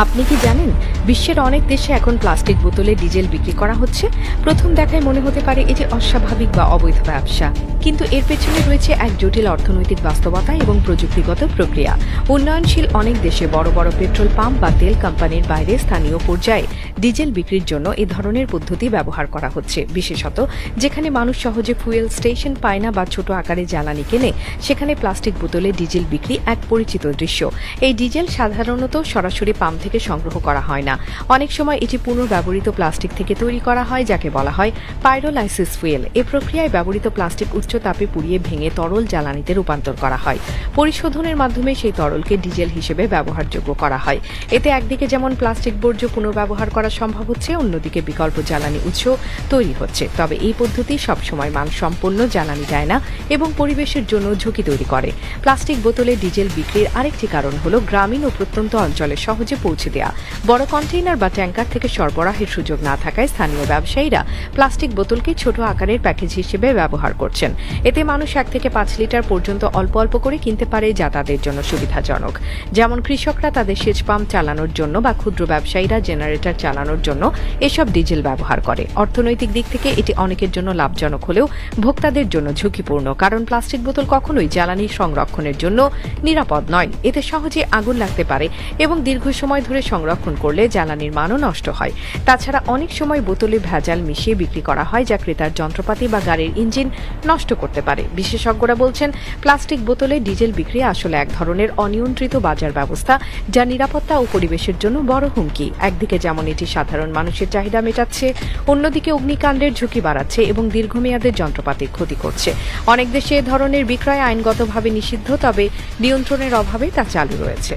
আপনি কি জানেন বিশ্বের অনেক দেশে এখন প্লাস্টিক বোতলে ডিজেল বিক্রি করা হচ্ছে? প্রথম দেখায় মনে হতে পারে এটি অস্বাভাবিক বা অবৈধ ব্যবসা, কিন্তু এর পেছনে রয়েছে এক জটিল অর্থনৈতিক বাস্তবতা এবং প্রযুক্তিগত প্রক্রিয়া। উন্নয়নশীল অনেক দেশে বড় বড় পেট্রোল পাম্প বা তেল কোম্পানির বাইরে স্থানীয় পর্যায়ে ডিজেল বিক্রির জন্য এ ধরনের পদ্ধতি ব্যবহার করা হচ্ছে, বিশেষত যেখানে মানুষ সহজে ফুয়েল স্টেশন পায় না বা ছোট আকারে জ্বালানি কেনে, সেখানে প্লাস্টিক বোতলে ডিজেল বিক্রি এক পরিচিত দৃশ্য। এই ডিজেল সাধারণত সরাসরি পাম্প থেকে সংগ্রহ করা হয় না। অনেক সময় এটি পুনর্ব্যবহৃত প্লাস্টিক থেকে তৈরি করা হয়, যাকে বলা হয় পাইরোলাইসিস ফুয়েল। এই প্রক্রিয়ায় ব্যবহৃত প্লাস্টিক উচ্চ তাপে পুড়িয়ে ভেঙে তরল জ্বালানিতে রূপান্তর করা হয়। পরিশোধনের মাধ্যমে সেই তরলকে ডিজেল হিসেবে ব্যবহারযোগ্য করা হয়। এতে একদিকে যেমন প্লাস্টিক বর্জ্য পুনর্ব্যবহার করা সম্ভব হচ্ছে, অন্যদিকে বিকল্প জ্বালানি উৎস তৈরি হচ্ছে। তবে এই পদ্ধতি সবসময় মানসম্পন্ন জ্বালানি দেয় না এবং পরিবেশের জন্য ঝুঁকি তৈরি করে। প্লাস্টিক বোতলে ডিজেল বিক্রির আরেকটি কারণ হলো গ্রামীণ ও প্রত্যন্ত অঞ্চলে সহজে পৌঁছে দেওয়া। বড় কন্টেইনার বা ট্যাঙ্কার থেকে সরবরাহের সুযোগ না থাকায় স্থানীয় ব্যবসায়ীরা প্লাস্টিক বোতলকে ছোট আকারের প্যাকেজ হিসেবে ব্যবহার করছেন। এতে মানুষ 1 থেকে 5 লিটার পর্যন্ত অল্প অল্প করে কিনতে পারে, যা তাদের জন্য সুবিধাজনক। যেমন কৃষকরা তাদের সেচ পাম্প চালানোর জন্য বা ক্ষুদ্র ব্যবসায়ীরা জেনারেটর চালানোর জন্য এসব ডিজেল ব্যবহার করে। অর্থনৈতিক দিক থেকে এটি অনেকের জন্য লাভজনক হলেও ভোক্তাদের জন্য ঝুঁকিপূর্ণ, কারণ প্লাস্টিক বোতল কখনোই জ্বালানি সংরক্ষণের জন্য নিরাপদ নয়। এতে সহজে আগুন লাগতে পারে এবং দীর্ঘ সময় ধরে সংরক্ষণ করলে জ্বালানির মানও নষ্ট হয়। তাছাড়া অনেক সময় বোতলে ভেজাল মিশিয়ে বিক্রি করা হয়, যা ক্রেতার যন্ত্রপাতি বা গাড়ির ইঞ্জিন নষ্ট করতে পারে। বিশেষজ্ঞরা বলছেন, প্লাস্টিক বোতলে ডিজেল বিক্রি আসলে এক ধরনের অনিয়ন্ত্রিত বাজার ব্যবস্থা, যা নিরাপত্তা ও পরিবেশের জন্য বড় হুমকি। একদিকে যেমন এটি সাধারণ মানুষের চাহিদা মেটাচ্ছে, অন্যদিকে অগ্নিকাণ্ডের ঝুঁকি বাড়াচ্ছে এবং দীর্ঘমেয়াদের যন্ত্রপাতির ক্ষতি করছে। অনেক দেশে এ ধরনের বিক্রয় আইনগতভাবে নিষিদ্ধ, তবে নিয়ন্ত্রণের অভাবে তা চালু রয়েছে।